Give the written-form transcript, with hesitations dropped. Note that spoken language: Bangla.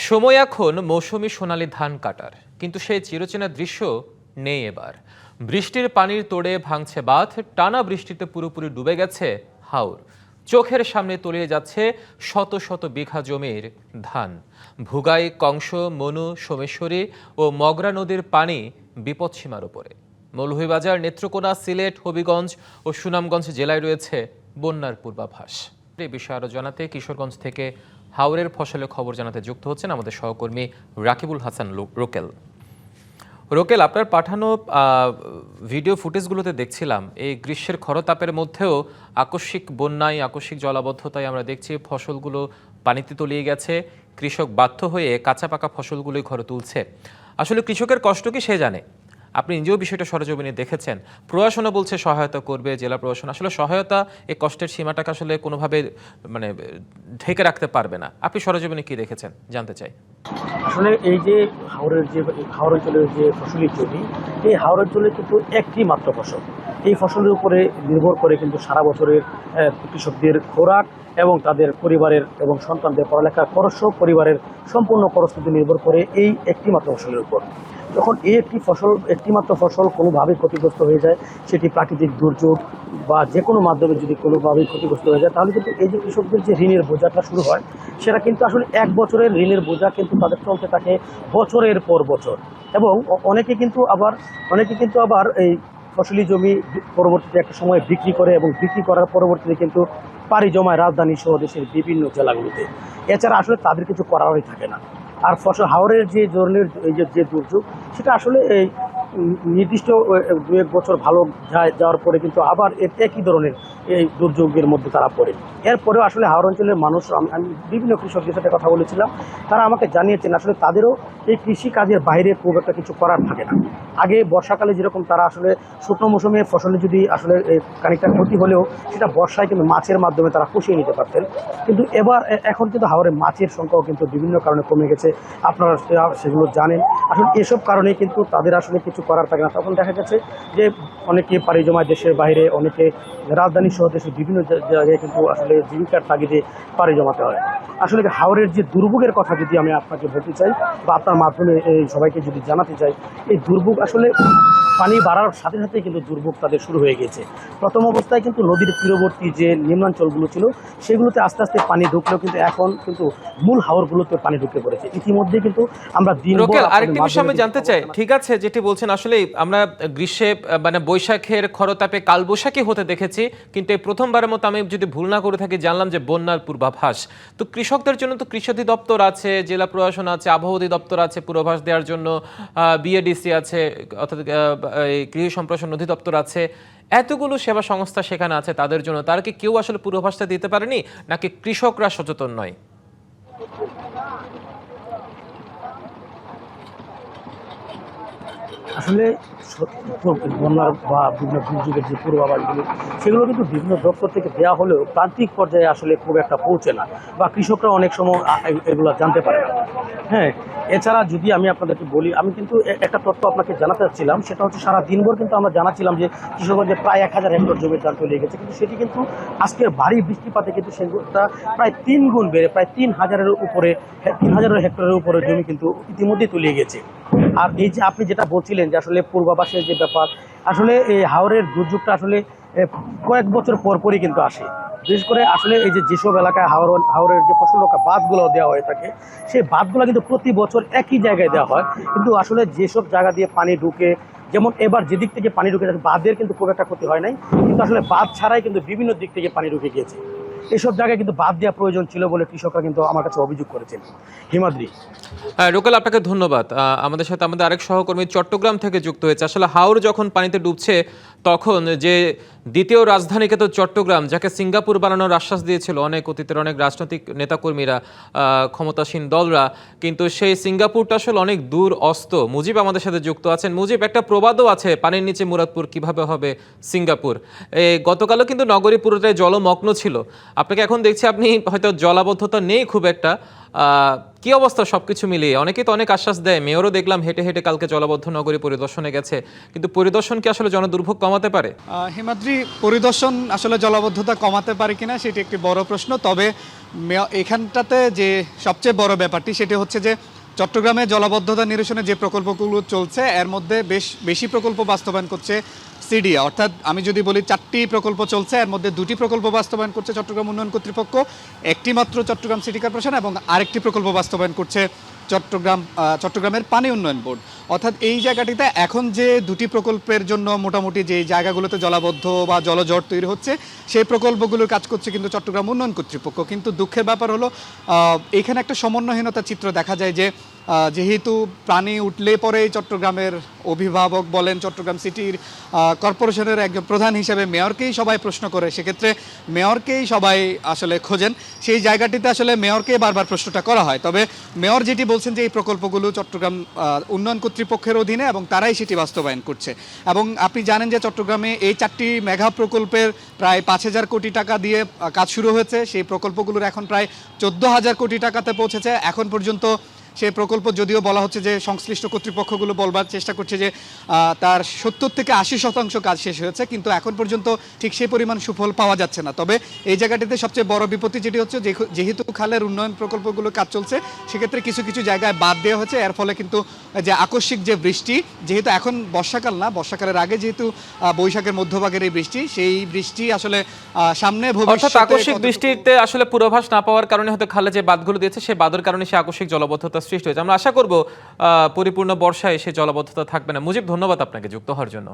সময় এখন মৌসুমী সোনালী ধান কাটার, কিন্তু সেই চিরচেনা দৃশ্য নেই এবার। বৃষ্টির পানির তোড়ে ভাঙছে বাঁধ, টানা বৃষ্টিতে পুরোপুরি ডুবে গেছে হাওর। চোখের সামনে তলিয়ে যাচ্ছে শত শত বিঘা জমির ধান। ভুগাই, কংস, মনু, সোমেশ্বরী ও মগরা নদীর পানি বিপদসীমার উপরে। মৌলভীবাজার, নেত্রকোনা, সিলেট, হবিগঞ্জ ও সুনামগঞ্জ জেলায় রয়েছে বন্যার পূর্বাভাস। এই বিষয়ে আরো জানাতে কিশোরগঞ্জ থেকে হাওরের ফসলের খবর জানাতে যুক্ত হচ্ছেন আমাদের সহকর্মী রাকিবুল হাসান রোকেল। রোকেল, আপনার পাঠানো ভিডিও ফুটেজগুলোতে দেখছিলাম এই গ্রীষ্মের খরতাপের মধ্যেও আকস্মিক বন্যায়, আকস্মিক জলাবদ্ধতায় আমরা দেখছি ফসলগুলো পানিতে তলিয়ে গেছে। কৃষক বাধ্য হয়ে কাঁচা পাকা ফসলগুলোই ঘরে তুলছে। আসলে কৃষকের কষ্ট কি সে জানে। আপনি নিজেও বিষয়টা সরেজমিনে দেখেছেন। প্রশাসনও বলছে সহায়তা করবে, জেলা প্রশাসন। আসলে সহায়তা এই কষ্টের সীমাটাকে আসলে কোনোভাবে ঢেকে রাখতে পারবে না। আপনি সরেজমিনে কি দেখেছেন জানতে চাই। আসলে এই যে হাওর অঞ্চলের যে ফসলি জমি, এই হাওর অঞ্চলে কিন্তু একটি মাত্র ফসল। এই ফসলের উপরে নির্ভর করে কিন্তু সারা বছরের কৃষকদের খোরাক এবং তাদের পরিবারের এবং সন্তানদের পড়ালেখা খরচ, পরিবারের সম্পূর্ণ খরচ কিন্তু নির্ভর করে এই একটি মাত্র ফসলের উপর। যখন এই একটিমাত্র ফসল কোনোভাবে ক্ষতিগ্রস্ত হয়ে যায়, সেটি প্রাকৃতিক দুর্যোগ বা যে কোনো মাধ্যমে যদি কোনোভাবেই ক্ষতিগ্রস্ত হয়ে যায়, তাহলে কিন্তু এই যে কৃষকদের যে ঋণের বোঝাটা শুরু হয়, সেটা কিন্তু আসলে এক বছরের ঋণের বোঝা কিন্তু তাদের চলতে থাকে বছরের পর বছর। এবং অনেকে কিন্তু আবার এই ফসলি জমি পরবর্তীতে একটা সময় বিক্রি করে এবং বিক্রি করার পরবর্তীতে কিন্তু পাড়ি জমায় রাজধানী সহ দেশের বিভিন্ন জেলাগুলিতে। এছাড়া আসলে তাদের কিছু করারই থাকে না। আর হাওরের যে ধরনের এই যে দুর্যোগ, সেটা আসলে এই নির্দিষ্ট দু এক বছর ভালো যাওয়ার পরে কিন্তু আবার একই ধরনের এই দুর্যোগের মধ্যে তারা পড়ে। এরপরেও আসলে হাওর অঞ্চলের মানুষ, আমি বিভিন্ন কৃষকদের সাথে কথা বলেছিলাম, তারা আমাকে জানিয়েছেন আসলে তাদেরও এই কৃষি কাজের বাইরে খুব একটা কিছু করার থাকে না। আগে বর্ষাকালে যেরকম তারা আসলে শুকনো মৌসুমে ফসলে যদি আসলে খানিকটা ক্ষতি হলেও সেটা বর্ষায় কিন্তু মাছের মাধ্যমে তারা পুষিয়ে নিতে পারতেন, কিন্তু এখন কিন্তু হাওরে মাছের সংখ্যাও কিন্তু বিভিন্ন কারণে কমে গেছে। আপনারা সেগুলো জানেন। আসলে এসব কারণে কিন্তু তাদের আসলে কিছু করার থাকে না। তখন দেখা গেছে যে অনেকে পাড়ি জমায় দেশের বাইরে, অনেকে রাজধানী সহ দেশের বিভিন্ন জায়গায় কিন্তু আসলে জীবিকার তাগিদে পাড়ি জমাতে হয়। আসলে হাওরের যে দুর্ভোগের কথা যদি আমি আপনাকে বলতে চাই বা আপনার মাধ্যমে এই সবাইকে যদি জানাতে চাই, এই দুর্ভোগ আসলে পানি বাড়ার সাথে সাথে কিন্তু দুর্ভোগ তাদের শুরু হয়ে গেছে। প্রথম অবস্থায় কিন্তু নদীর তীরবর্তী যে নিম্নাঞ্চলগুলো ছিল, সেগুলোতে আস্তে আস্তে পানি ঢুকলেও কিন্তু এখন কিন্তু মূল হাওরগুলোতে পানি ঢুকে পড়েছে। ইতিমধ্যে কিন্তু আমরা রোকেল, আরেকটি বিষয় আমি জানতে চাই। ঠিক আছে, যেটি বলছেন আসলে আমরা গ্রীষ্মে বৈশাখের খরতাপে কালবৈশাখী হতে দেখেছি, কিন্তু এই প্রথমবারের মতো, আমি যদি ভুল না করে থাকি, জানলাম যে বন্যার পূর্বাভাস। তো কৃষকদের জন্য তো কৃষি অধিদপ্তর আছে, জেলা প্রশাসন আছে, আবহাওয়া অধিদপ্তর আছে পূর্বাভাস দেওয়ার জন্য, বিএডিসি আছে, অর্থাৎ কৃষি সম্প্রসারণ অধিদপ্তর আছে, এতগুলো সেবা সংস্থা সেখানে আছে তাদের জন্য। তারা কি কেউ আসলে পূর্বাভাসটা দিতে পারেনি, নাকি কৃষকরা সচেতন নয়? আসলে বন্যার বা বিভিন্ন দুর্যোগের যে পূর্বাভাসগুলো, সেগুলো কিন্তু বিভিন্ন দপ্তর থেকে দেওয়া হলেও প্রান্তিক পর্যায়ে আসলে খুব একটা পৌঁছে না, বা কৃষকরা অনেক সময় এগুলো জানতে পারে না। হ্যাঁ, এছাড়া যদি আমি আপনাদেরকে বলি, আমি কিন্তু একটা তথ্য আপনাকে জানাতে চাচ্ছিলাম, সেটা হচ্ছে সারা দিনভর কিন্তু আমরা জানাচ্ছিলাম যে কৃষকদের প্রায় 1000 হেক্টর জমির ধান চলে গেছে, কিন্তু সেটি কিন্তু আজকের ভারী বৃষ্টিপাতে কিন্তু সেগুলোটা প্রায় 3 গুণ বেড়ে প্রায় 3000 হেক্টরের উপরে জমি কিন্তু ইতিমধ্যেই তলিয়ে গেছে। আর এই যে আপনি যেটা বলছিলেন যে আসলে পূর্বাভাসের যে ব্যাপার, আসলে এই হাওরের দুর্যোগটা আসলে কয়েক বছর পরই কিন্তু আসে। বিশেষ করে আসলে এই যেসব এলাকায় হাওরের যে ফসল রক্ষা বাঁধগুলো দেওয়া হয়ে থাকে, সেই বাঁধগুলো কিন্তু প্রতি বছর একই জায়গায় দেওয়া হয়, কিন্তু আসলে যেসব জায়গা দিয়ে পানি ঢুকে, যেমন এবার যেদিক থেকে পানি ঢুকে যাচ্ছে, বাঁধের কিন্তু খুব একটা ক্ষতি হয় নাই, কিন্তু আসলে বাঁধ ছাড়াই কিন্তু বিভিন্ন দিক থেকে পানি ঢুকে গিয়েছে। এসব জায়গায় কিন্তু বাদ দেওয়া প্রয়োজন ছিল বলে কৃষকরা কিন্তু আমার কাছে অভিযোগ করেছেন। হিমাদ্রি। রোকেল, আপনাকে ধন্যবাদ। আমাদের সাথে আমাদের আরেক সহকর্মী চট্টগ্রাম থেকে যুক্ত হয়েছে। আসলে হাওর যখন পানিতে ডুবছে, তখন যে দ্বিতীয় রাজধানীকে তো চট্টগ্রাম, যাকে সিঙ্গাপুর বানানোর আশ্বাস দিয়েছিল অনেক অতীতের অনেক রাজনৈতিক নেতাকর্মীরা, ক্ষমতাসীন দলরা, কিন্তু সেই সিঙ্গাপুরটা আসলে অনেক দূর অস্ত। মুজিব আমাদের সাথে যুক্ত আছেন। মুজিব, একটা প্রবাদও আছে, পানির নিচে মুরাদপুর কিভাবে হবে সিঙ্গাপুর। গতকালও কিন্তু নগরী পুরোটাই জলমগ্ন ছিল। আপনাকে এখন দেখছি আপনি হয়তো জলাবদ্ধতা নেই খুব একটা, কি অবস্থা সবকিছু মিলিয়ে? অনেকেই তো অনেক আশ্বাস দেয়, মেয়রও দেখলাম হেঁটে হেঁটে কালকে জলাবদ্ধ নগরী পরিদর্শনে গেছে, কিন্তু পরিদর্শন কি আসলে জনদুর্ভোগ কমাতে পারে? হিমাদ্রি, পরিদর্শন আসলে জলাবদ্ধতা কমাতে পারে কিনা সেটি একটি বড় প্রশ্ন। তবে এখানটাতে যে সবচেয়ে বড় ব্যাপারটি সেটি হচ্ছে যে চট্টগ্রামে জলাবদ্ধতা নিরসনে যে প্রকল্পগুলো চলছে এর মধ্যে বেশি প্রকল্প বাস্তবায়ন করছে সিডিয়া। অর্থাৎ আমি যদি বলি 4টি প্রকল্প চলছে, এর মধ্যে 2টি প্রকল্প বাস্তবায়ন করছে চট্টগ্রাম উন্নয়ন কর্তৃপক্ষ, একটি মাত্র চট্টগ্রাম সিটি কর্পোরেশন এবং আরেকটি প্রকল্প বাস্তবায়ন করছে চট্টগ্রামের পানি উন্নয়ন বোর্ড। অর্থাৎ এই জায়গাটিতে এখন যে 2টি প্রকল্পের জন্য মোটামুটি যে জায়গাগুলোতে জলাবদ্ধ বা জলজট তৈরি হচ্ছে সেই প্রকল্পগুলোর কাজ করছে কিন্তু চট্টগ্রাম উন্নয়ন কর্তৃপক্ষ। কিন্তু দুঃখের ব্যাপার হলো এখানে একটা সমন্বয়হীনতার চিত্র দেখা যায় যে যেহেতু পানি উঠলে পরেই চট্টগ্রামের অভিভাবক বলেন, চট্টগ্রাম সিটির কর্পোরেশনের একজন প্রধান হিসেবে মেয়রকেই সবাই প্রশ্ন করে, সেক্ষেত্রে মেয়রকেই সবাই আসলে খোঁজেন। সেই জায়গাটিতে আসলে মেয়রকে বারবার প্রশ্নটা করা হয়। তবে মেয়র যেটি বলছেন যে এই প্রকল্পগুলো চট্টগ্রাম উন্নয়ন কর্তৃপক্ষের অধীনে এবং তারাই সেটি বাস্তবায়ন করছে। এবং আপনি জানেন যে চট্টগ্রামে এই 4টি মেগা প্রকল্পের প্রায় 5,000 কোটি টাকা দিয়ে কাজ শুরু হয়েছে। সেই প্রকল্পগুলোর এখন প্রায় 14,000 কোটি টাকাতে পৌঁছেছে। এখন পর্যন্ত সেই প্রকল্প যদিও বলা হচ্ছে যে সংশ্লিষ্ট কর্তৃপক্ষগুলো বলবার চেষ্টা করছে যে তার 70 থেকে 80% কাজ শেষ হয়েছে, কিন্তু এখন পর্যন্ত ঠিক সেই পরিমাণ সুফল পাওয়া যাচ্ছে না। তবে এই জায়গাটিতে সবচেয়ে বড় বিপত্তি যেটি হচ্ছে যেহেতু খালের উন্নয়ন প্রকল্পগুলো কাজ চলছে, সেক্ষেত্রে কিছু কিছু জায়গায় বাদ দেওয়া হয়েছে। এর ফলে কিন্তু যে আকস্মিক যে বৃষ্টি, যেহেতু এখন বর্ষাকাল না, বর্ষাকালের আগে যেহেতু বৈশাখের মধ্যভাগের এই বৃষ্টি, সেই বৃষ্টি আসলে সামনে অর্থাৎ ভবিষ্যতে আকস্মিক বৃষ্টিতে আসলে পূর্বাভাস না পাওয়ার কারণে হয়তো খালে যে বাঁধগুলো দিয়েছে সেই বাঁধের কারণে সে আকস্মিক জলাবদ্ধতা সৃষ্টি হয়েছে। আমরা আশা করব পরিপূর্ণ বর্ষায় সেই জলাবদ্ধতা থাকবে না। মুজিব, ধন্যবাদ আপনাকে যুক্ত হওয়ার জন্য।